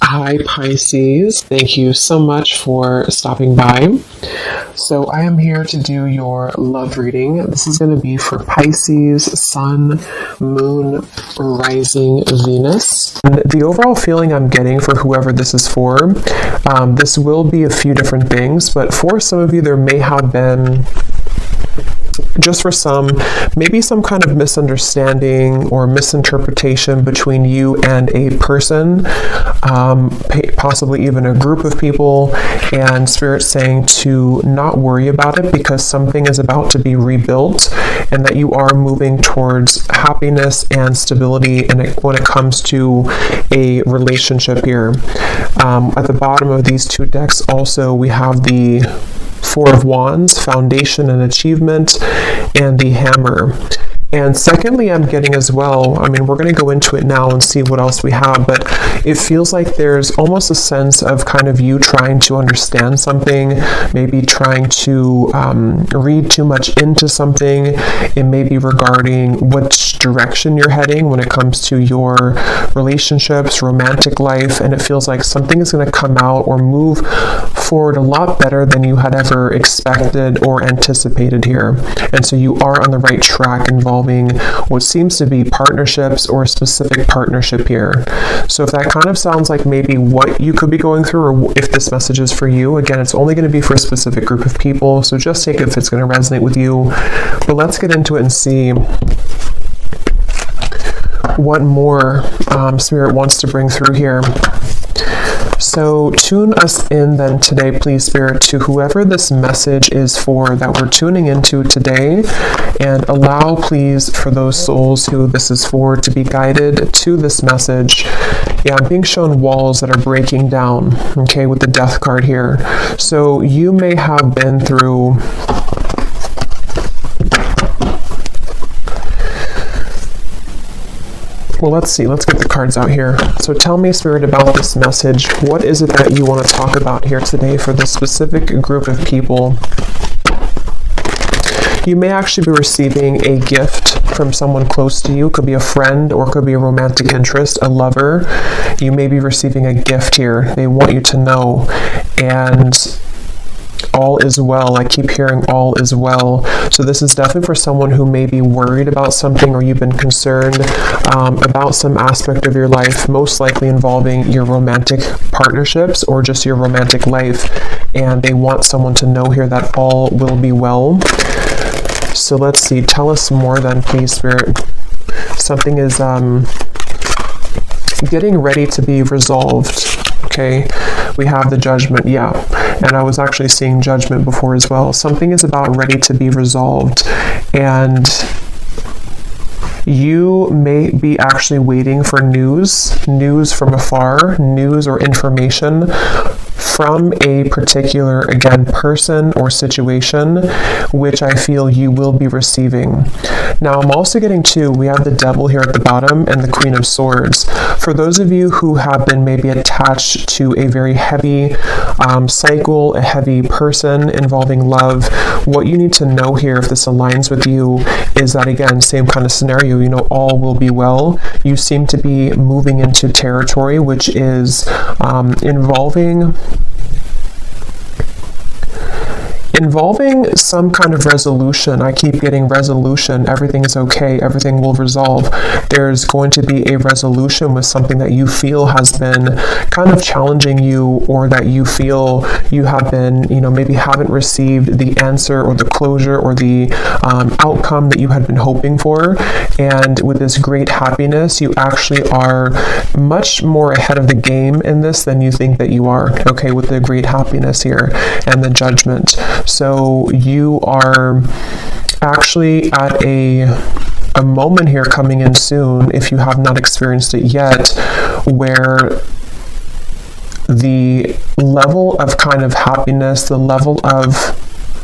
Hi, Pisces. Thank you so much for stopping by. So, I am here to do your love reading. This is going to be for Pisces, Sun, Moon, Rising, Venus. And the overall feeling I'm getting for whoever this is for, this will be a few different things, but for some of you, there may have been, just for some, maybe some kind of misunderstanding or misinterpretation between you and a person, possibly even a group of people, and Spirit saying to not worry about it because something is about to be rebuilt and that you are moving towards happiness and stability when it comes to a relationship here. At the bottom of these two decks also we have the Four of Wands, Foundation and Achievement, and the Hammer. And secondly, I'm getting as well, we're going to go into it now and see what else we have, but it feels like there's almost a sense of kind of you trying to understand something, maybe trying to read too much into something. It may be regarding which direction you're heading when it comes to your relationships, romantic life, and it feels like something is going to come out or move forward a lot better than you had ever expected or anticipated here. And so you are on the right track involving what seems to be partnerships or a specific partnership here. So if that kind of sounds like maybe what you could be going through, or if this message is for you, again, it's only going to be for a specific group of people, so just take it if it's going to resonate with you. But let's get into it and see what more Spirit wants to bring through here. So tune us in then today, please, Spirit, to whoever this message is for that we're tuning into today, and allow, please, for those souls who this is for to be guided to this message. Yeah, I'm being shown walls that are breaking down, okay, with the Death card here. So you may have been through well, let's see. Let's get the cards out here. So tell me, Spirit, about this message. What is it that you want to talk about here today for this specific group of people? You may actually be receiving a gift from someone close to you. It could be a friend or it could be a romantic interest, a lover. You may be receiving a gift here. They want you to know. And all is well. I keep hearing all is well. So this is definitely for someone who may be worried about something, or you've been concerned about some aspect of your life, most likely involving your romantic partnerships or just your romantic life. And they want someone to know here that all will be well. So let's see. Tell us more then, please, Spirit. Something is getting ready to be resolved. Okay, we have the Judgment, yeah, and I was actually seeing Judgment before as well. Something is about ready to be resolved, and you may be actually waiting for news from afar, news or information from a particular, again, person or situation, which I feel you will be receiving. Now, I'm also getting we have the Devil here at the bottom and the Queen of Swords. For those of you who have been maybe attached to a very heavy cycle, a heavy person involving love, what you need to know here, if this aligns with you, is that, again, same kind of scenario, all will be well. You seem to be moving into territory which is involving some kind of resolution. I keep getting resolution. Everything is okay. Everything will resolve. There's going to be a resolution with something that you feel has been kind of challenging you, or that you feel you have been, maybe haven't received the answer or the closure or the outcome that you had been hoping for. And with this great happiness, you actually are much more ahead of the game in this than you think that you are, okay, with the great happiness here and the Judgment. So you are actually at a moment here coming in soon, if you have not experienced it yet, where the level of kind of happiness, the level of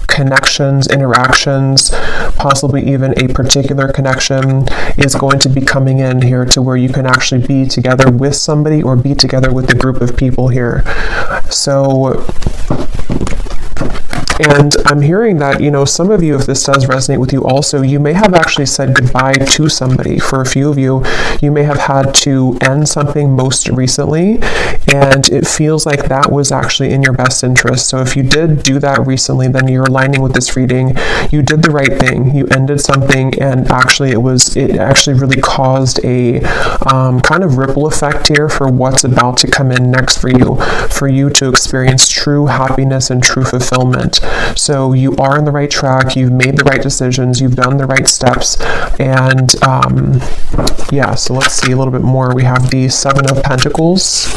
connections, interactions, possibly even a particular connection is going to be coming in here to where you can actually be together with somebody or be together with a group of people here. So And I'm hearing that, some of you, if this does resonate with you also, you may have actually said goodbye to somebody. For a few of you, you may have had to end something most recently, and it feels like that was actually in your best interest. So if you did do that recently, then you're aligning with this reading. You did the right thing. You ended something, and actually it actually really caused a kind of ripple effect here for what's about to come in next for you to experience true happiness and true fulfillment. So you are on the right track. You've made the right decisions. You've done the right steps. And so let's see a little bit more. We have the Seven of Pentacles.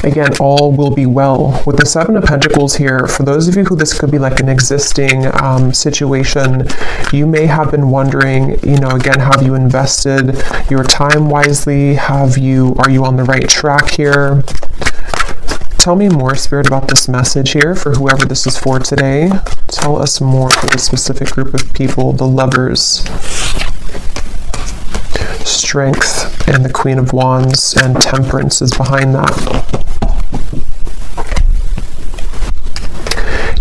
Again, all will be well. With the Seven of Pentacles here, for those of you who this could be like an existing situation, you may have been wondering, again, have you invested your time wisely? Are you on the right track here? Tell me more, Spirit, about this message here for whoever this is for today. Tell us more for the specific group of people, the Lovers. Strength and the Queen of Wands, and Temperance is behind that.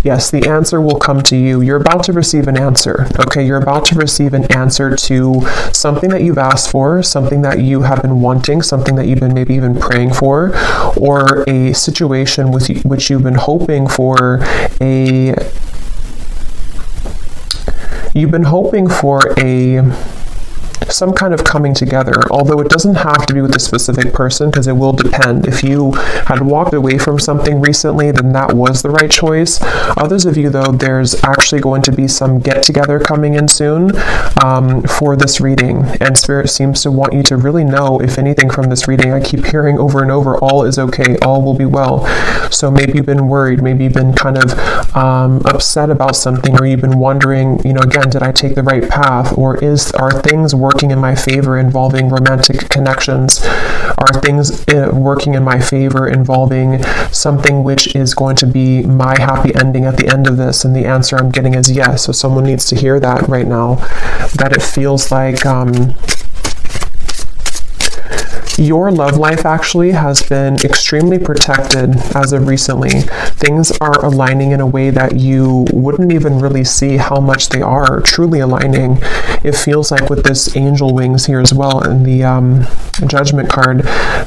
Yes, the answer will come to you. You're about to receive an answer, okay? You're about to receive an answer to something that you've asked for, something that you have been wanting, something that you've been maybe even praying for, or a situation with which you've been hoping for some kind of coming together, although it doesn't have to be with a specific person, because it will depend. If you had walked away from something recently, then that was the right choice. Others of you, though, there's actually going to be some get-together coming in soon for this reading, and Spirit seems to want you to really know, if anything, from this reading. I keep hearing over and over, all is okay, all will be well. So maybe you've been worried, maybe you've been kind of upset about something, or you've been wondering, again, did I take the right path, or are things working in my favor involving romantic connections? Are things working in my favor involving something which is going to be my happy ending at the end of this? And the answer I'm getting is yes. So someone needs to hear that right now, that it feels like your love life actually has been extremely protected as of recently. Things are aligning in a way that you wouldn't even really see how much they are truly aligning. It feels like with this angel wings here as well in the Judgment card,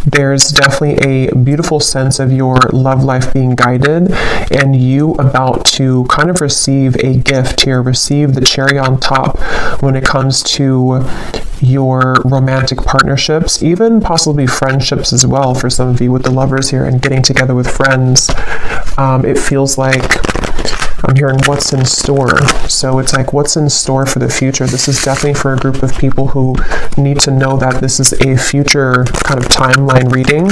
there's definitely a beautiful sense of your love life being guided, and you about to kind of receive a gift here, receive the cherry on top when it comes to your romantic partnerships, even possibly friendships as well for some of you with the Lovers here and getting together with friends. It feels like I'm hearing what's in store. So it's like, what's in store for the future? This is definitely for a group of people who need to know that this is a future kind of timeline reading,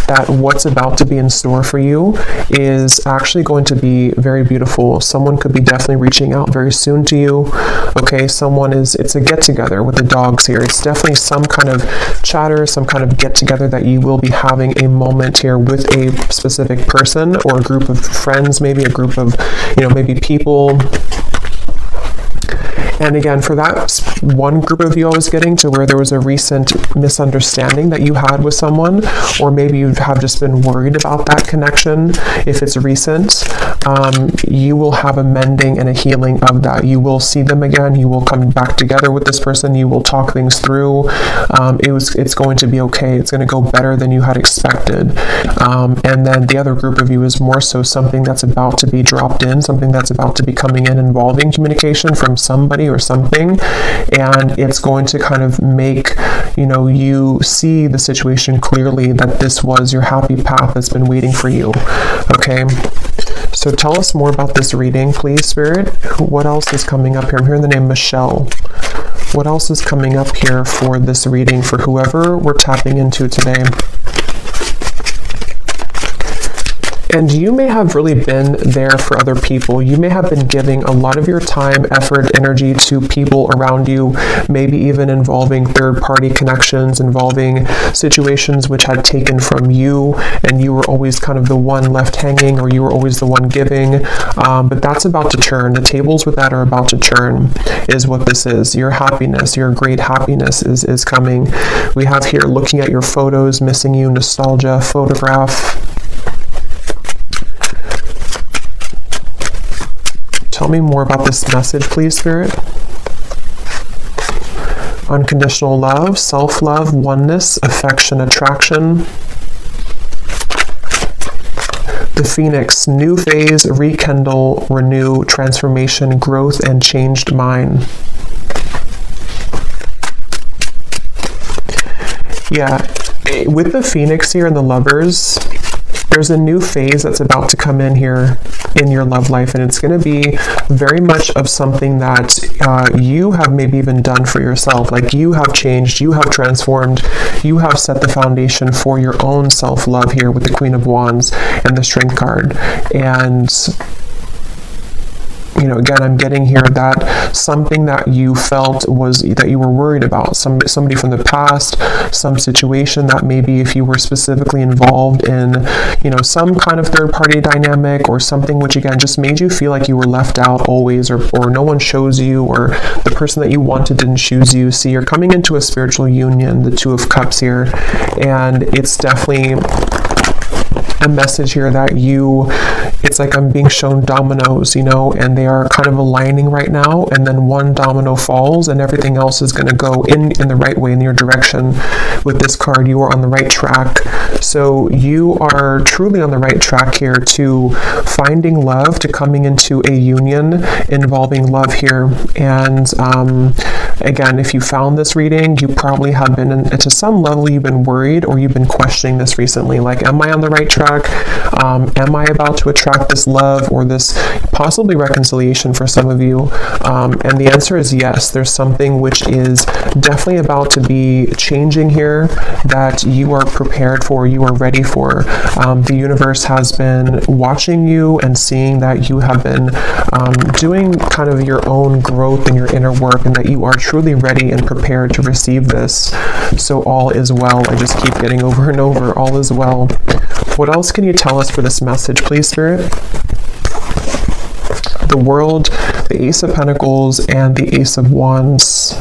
that what's about to be in store for you is actually going to be very beautiful. Someone could be definitely reaching out very soon to you. Okay, it's a get-together with the dogs here. It's definitely some kind of chatter, some kind of get-together that you will be having a moment here with a specific person or a group of friends, maybe a group of, maybe people. And again, for that one group of you I was getting to, where there was a recent misunderstanding that you had with someone, or maybe you have just been worried about that connection, if it's recent, you will have a mending and a healing of that. You will see them again. You will come back together with this person. You will talk things through. It's going to be okay. It's going to go better than you had expected. And then the other group of you is more so something that's about to be dropped in, something that's about to be coming in involving communication from somebody or something, and it's going to kind of make you see the situation clearly, that this was your happy path that's been waiting for you. Okay, so tell us more about this reading, please, Spirit. What else is coming up here? I'm hearing the name Michelle. What else is coming up here for this reading for whoever we're tapping into today? And you may have really been there for other people. You may have been giving a lot of your time, effort, energy to people around you, maybe even involving third-party connections, involving situations which had taken from you, and you were always kind of the one left hanging, or you were always the one giving. But that's about to turn. The tables with that are about to turn, is what this is. Your happiness, your great happiness is coming. We have here looking at your photos, missing you, nostalgia, photograph. Tell me more about this message, please, Spirit. Unconditional love, self-love, oneness, affection, attraction. The Phoenix, new phase, rekindle, renew, transformation, growth, and changed mind. Yeah, with the Phoenix here and the Lovers, there's a new phase that's about to come in here in your love life, and it's going to be very much of something that you have maybe even done for yourself. Like, you have changed, you have transformed, you have set the foundation for your own self-love here with the Queen of Wands and the Strength card. And you know, again, I'm getting here that something that you felt was that you were worried about, somebody from the past, some situation that maybe if you were specifically involved in, you know, some kind of third-party dynamic or something which again just made you feel like you were left out always, or no one chose you, or the person that you wanted didn't choose you. See, you're coming into a spiritual union, the Two of Cups here, and it's definitely a message here that it's like I'm being shown dominoes, you know, and they are kind of aligning right now, and then one domino falls and everything else is going to go in the right way, in your direction. With this card, you are on the right track. So you are truly on the right track here to finding love, to coming into a union involving love here. And again, if you found this reading, you probably have been, to some level, you've been worried or you've been questioning this recently. Like, am I on the right track? Am I about to attract this love or this possibly reconciliation for some of you? And the answer is yes. There's something which is definitely about to be changing here that you are prepared for, you are ready for. The universe has been watching you and seeing that you have been doing kind of your own growth in your inner work, and that you are truly ready and prepared to receive this. So all is well. I just keep getting over and over, all is well. What else can you tell us for this message, please, Spirit? The World, the Ace of Pentacles, and the Ace of Wands.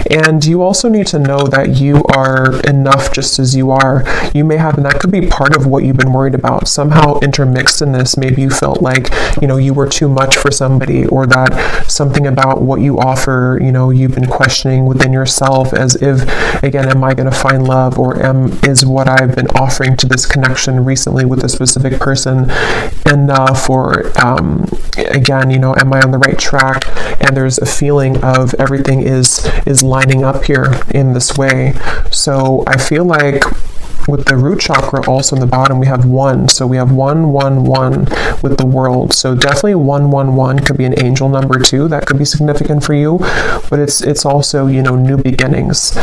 And you also need to know that you are enough just as you are. You may have, and that could be part of what you've been worried about. Somehow intermixed in this, maybe you felt like, you know, you were too much for somebody, or that something about what you offer, you know, you've been questioning within yourself, as if, again, am I going to find love, or is what I've been offering to this connection recently with a specific person enough, or again, you know, am I on the right track? And there's a feeling of everything is lining up here in this way. So I feel like with the root chakra also in the bottom, we have 1. So we have 1, 1, 1 with the World. So definitely 1, 1, 1 could be an angel number too. That could be significant for you. But it's also, you know, new beginnings.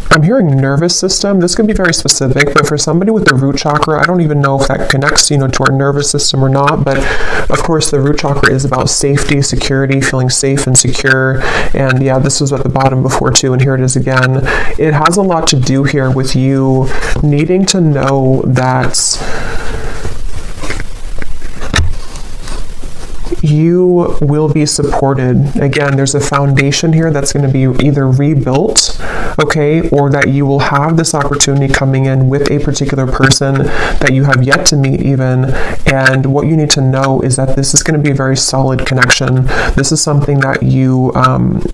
I'm hearing nervous system. This can be very specific, but for somebody with the root chakra, I don't even know if that connects, you know, to our nervous system or not. But of course, the root chakra is about safety, security, feeling safe and secure. And yeah, this was at the bottom before too, and here it is again. It has a lot to do here with you needing to know that you will be supported. Again, there's a foundation here that's going to be either rebuilt, okay, or that you will have this opportunity coming in with a particular person that you have yet to meet even. And what you need to know is that this is going to be a very solid connection. This is something that you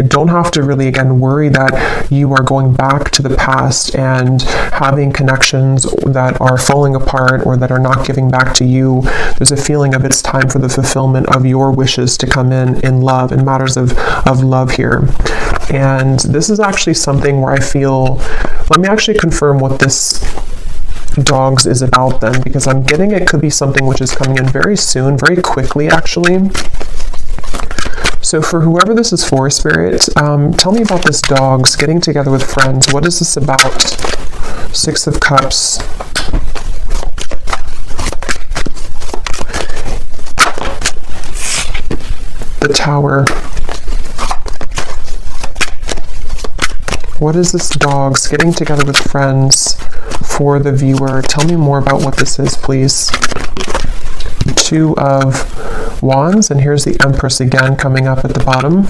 don't have to really, again, worry that you are going back to the past and having connections that are falling apart or that are not giving back to you. There's a feeling of it's time for the fulfillment of your wishes to come in love, in matters of love here. And this is actually something where I feel, let me actually confirm what this dogs is about then, because I'm getting it could be something which is coming in very soon, very quickly actually. So for whoever this is for, Spirit, tell me about this dogs getting together with friends. What is this about? Six of Cups. The Tower. What is this dogs getting together with friends for the viewer? Tell me more about what this is, please. Two of Wands, and here's the Empress again coming up at the bottom.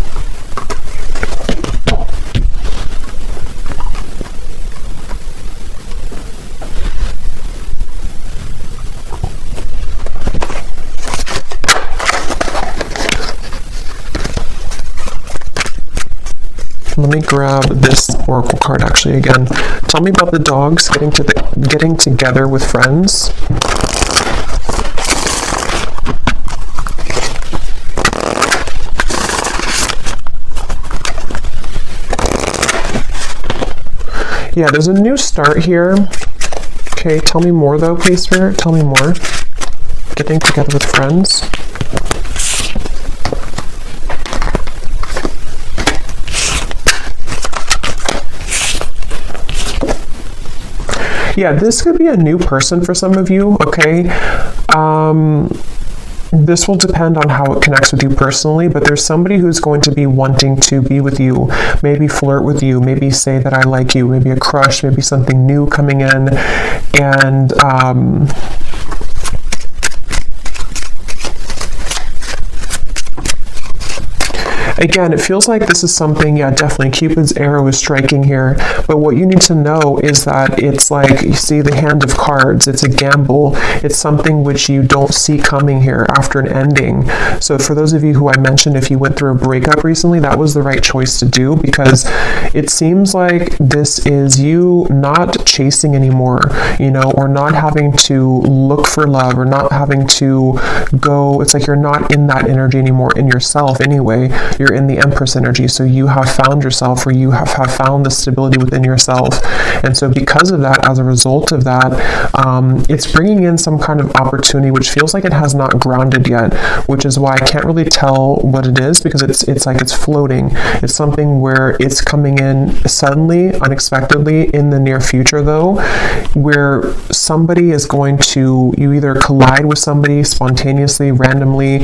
Let me grab this oracle card actually again. Tell me about the dogs getting together with friends. Yeah, there's a new start here. Okay, tell me more though, please, Spirit. Tell me more. Getting together with friends. Yeah, this could be a new person for some of you, okay? This will depend on how it connects with you personally, but there's somebody who's going to be wanting to be with you, maybe flirt with you, maybe say that I like you, maybe a crush, maybe something new coming in, and again, it feels like this is something, yeah, definitely Cupid's arrow is striking here, but what you need to know is that it's like, you see the hand of cards, it's a gamble, it's something which you don't see coming here after an ending. So for those of you who I mentioned, if you went through a breakup recently, that was the right choice to do, because it seems like this is you not chasing anymore, you know, or not having to look for love, or not having to go, it's like you're not in that energy anymore in yourself anyway. You're in the Empress energy, so you have found yourself, or you have found the stability within yourself. And so because of that, as a result of that, it's bringing in some kind of opportunity which feels like it has not grounded yet, which is why I can't really tell what it is, because it's like it's floating. It's something where it's coming in suddenly, unexpectedly in the near future though, where somebody is going to, you either collide with somebody spontaneously, randomly,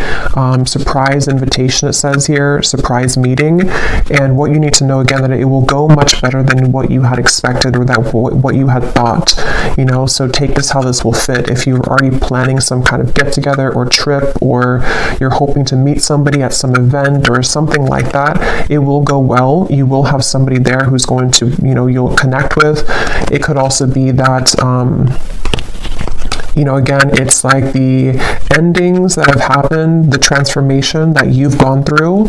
surprise invitation, it says here, surprise meeting, and what you need to know again, that it will go much better than what you had expected, or that what you had thought, you know. So take this how this will fit. If you're already planning some kind of get together or trip, or you're hoping to meet somebody at some event or something like that, it will go well. You will have somebody there who's going to, you know, you'll connect with. It could also be that you know, again, it's like the endings that have happened, the transformation that you've gone through.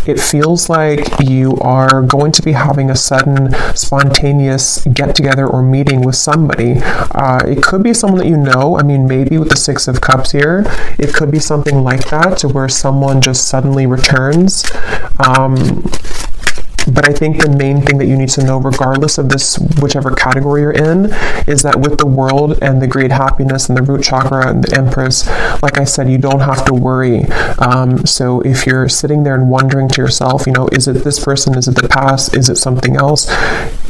It feels like you are going to be having a sudden spontaneous get together or meeting with somebody. It could be someone that you know. I mean, maybe with the Six of Cups here, it could be something like that, to where someone just suddenly returns. But I think the main thing that you need to know, regardless of this, whichever category you're in, is that with the World and the great happiness and the root chakra and the Empress, like I said, you don't have to worry. So if you're sitting there and wondering to yourself, you know, is it this person? Is it the past? Is it something else?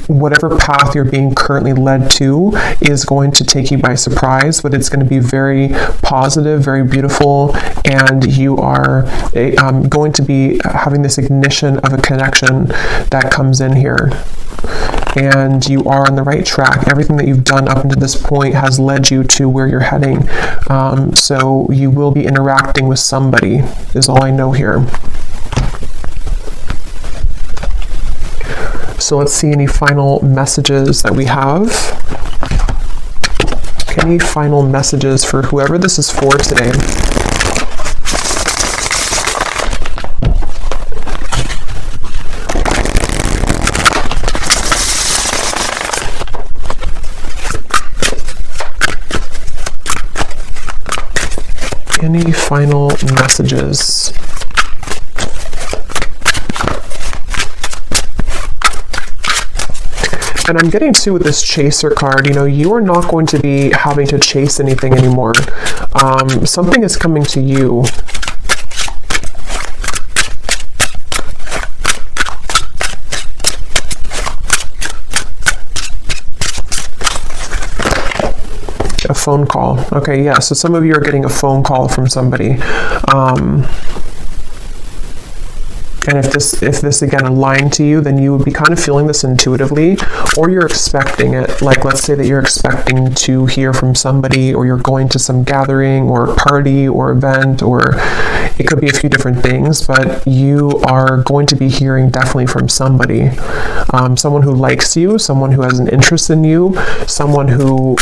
Whatever path you're being currently led to is going to take you by surprise, but it's going to be very positive, very beautiful, and you are going to be having this ignition of a connection that comes in here. And you are on the right track. Everything that you've done up until this point has led you to where you're heading. So you will be interacting with somebody, is all I know here. So let's see any final messages that we have. Any final messages for whoever this is for today? Any final messages? And I'm getting to with this chaser card, you know, you are not going to be having to chase anything anymore. Something is coming to you. A phone call. Okay, yeah. So some of you are getting a phone call from somebody. And if this again aligned to you, then you would be kind of feeling this intuitively, or you're expecting it. Like, let's say that you're expecting to hear from somebody, or you're going to some gathering or party or event, or it could be a few different things, but you are going to be hearing definitely from somebody. Someone who likes you, someone who has an interest in you, someone who,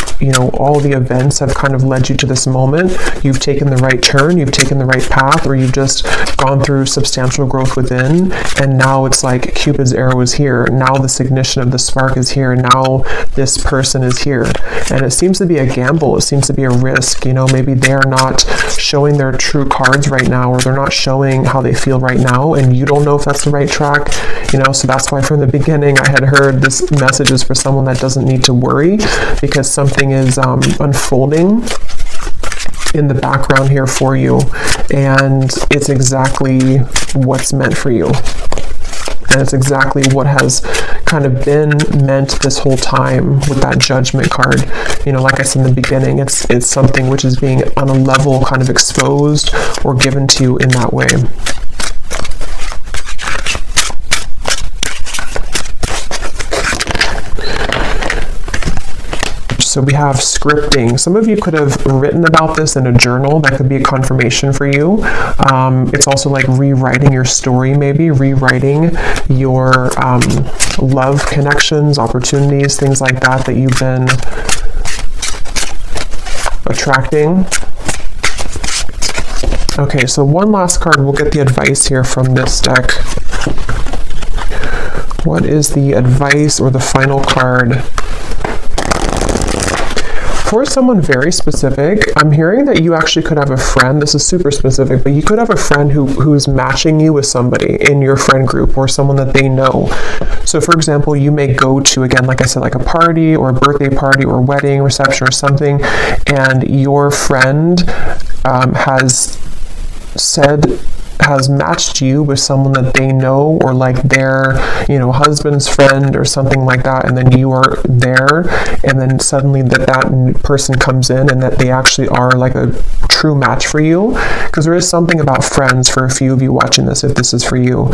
all the events have kind of led you to this moment. You've taken the right turn, you've taken the right path, or you've just gone through substantial growth within. And now it's like Cupid's arrow is here. Now this ignition of the spark is here. Now this person is here. And it seems to be a gamble. It seems to be a risk. Maybe they're not showing their true cards right now, or they're not showing how they feel right now, and you don't know if that's the right track. So that's why from the beginning I had heard this message is for someone that doesn't need to worry, because something is unfolding in the background here for you, and it's exactly what's meant for you, and it's exactly what has kind of been meant this whole time with that Judgment card. Like I said in the beginning, it's something which is being on a level kind of exposed or given to you in that way. So we have scripting. Some of you could have written about this in a journal. That could be a confirmation for you. It's also like rewriting your story, maybe rewriting your love connections, opportunities, things like that you've been attracting. Okay, so one last card. We'll get the advice here from this deck. What is the advice or the final card? For someone very specific, I'm hearing that you actually could have a friend. This is super specific, but you could have a friend who's matching you with somebody in your friend group, or someone that they know. So for example, you may go to, again, like I said, like a party or a birthday party or wedding reception or something, and your friend has matched you with someone that they know, or like their husband's friend or something like that, and then you are there, and then suddenly that person comes in and that they actually are like a true match for you. Because there is something about friends for a few of you watching this, if this is for you,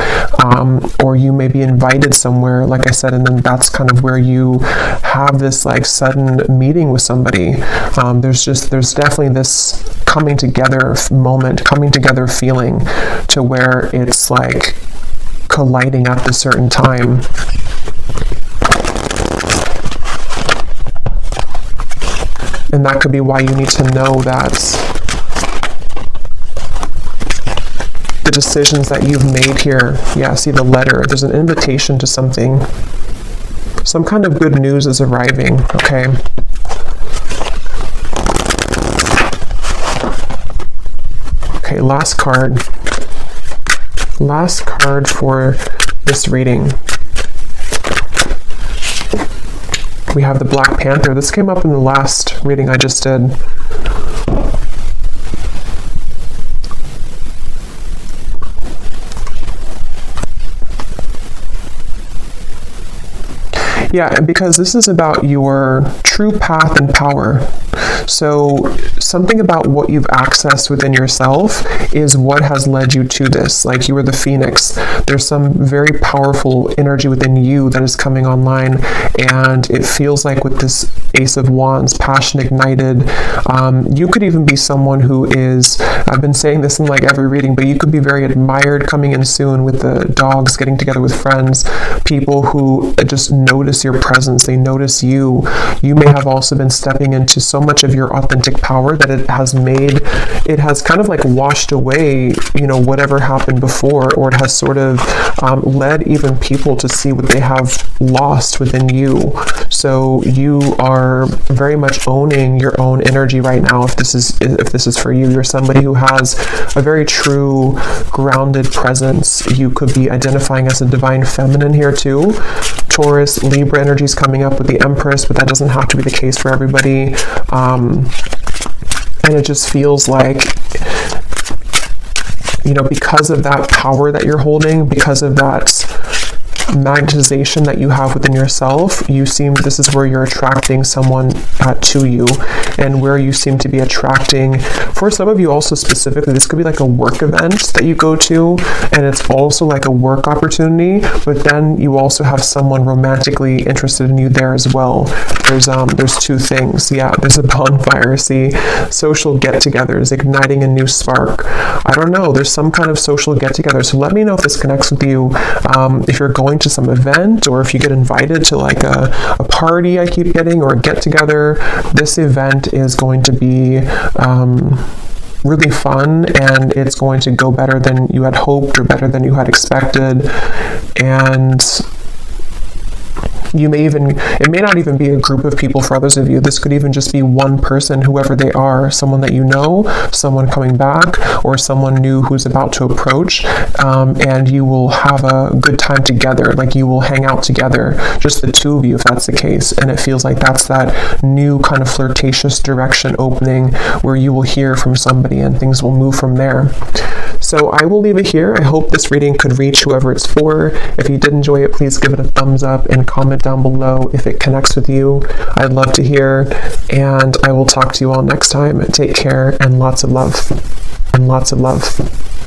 or you may be invited somewhere, like I said, and then that's kind of where you have this like sudden meeting with somebody. There's definitely this coming together moment, coming together feeling, to where it's like colliding at a certain time. And that could be why you need to know that the decisions that you've made here, yeah, see the letter, there's an invitation to something. Some kind of good news is arriving, okay? Okay, last card. Last card for this reading. We have the Black Panther. This came up in the last reading I just did. Yeah, and because this is about your true path and power. So something about what you've accessed within yourself is what has led you to this. Like you were the phoenix. There's some very powerful energy within you that is coming online, and it feels like with this Ace of Wands, passion ignited, you could even be someone who is, I've been saying this in like every reading, but you could be very admired coming in soon with the dogs, getting together with friends, people who just notice your presence, they notice you. You may have also been stepping into so much of your authentic power that it has kind of like washed away, whatever happened before, or it has sort of led even people to see what they have lost within you. So you are very much owning your own energy right now. If this is for you, you're somebody who has a very true grounded presence. You could be identifying as a divine feminine here too. Taurus, Libra energy is coming up with the Empress, but that doesn't have to be the case for everybody. And it just feels like, because of that power that you're holding, because of that magnetization that you have within yourself, this is where you're attracting someone to you, and where you seem to be attracting, for some of you also specifically, this could be like a work event that you go to, and it's also like a work opportunity, but then you also have someone romantically interested in you there as well. There's two things. Yeah, there's a bonfire, see, social get-togethers, igniting a new spark. I don't know, there's some kind of social get-together, so let me know if this connects with you. If you're going to some event, or if you get invited to like a party I keep getting, or a get-together, this event is going to be really fun, and it's going to go better than you had hoped, or better than you had expected. And it may not even be a group of people for others of you. This could even just be one person, whoever they are, someone that you know, someone coming back, or someone new who's about to approach, and you will have a good time together. Like, you will hang out together, just the two of you, if that's the case. And it feels like that's that new kind of flirtatious direction opening, where you will hear from somebody and things will move from there. So I will leave it here. I hope this reading could reach whoever it's for. If you did enjoy it, please give it a thumbs up and comment down below if it connects with you. I'd love to hear, and I will talk to you all next time. Take care, and lots of love. And lots of love.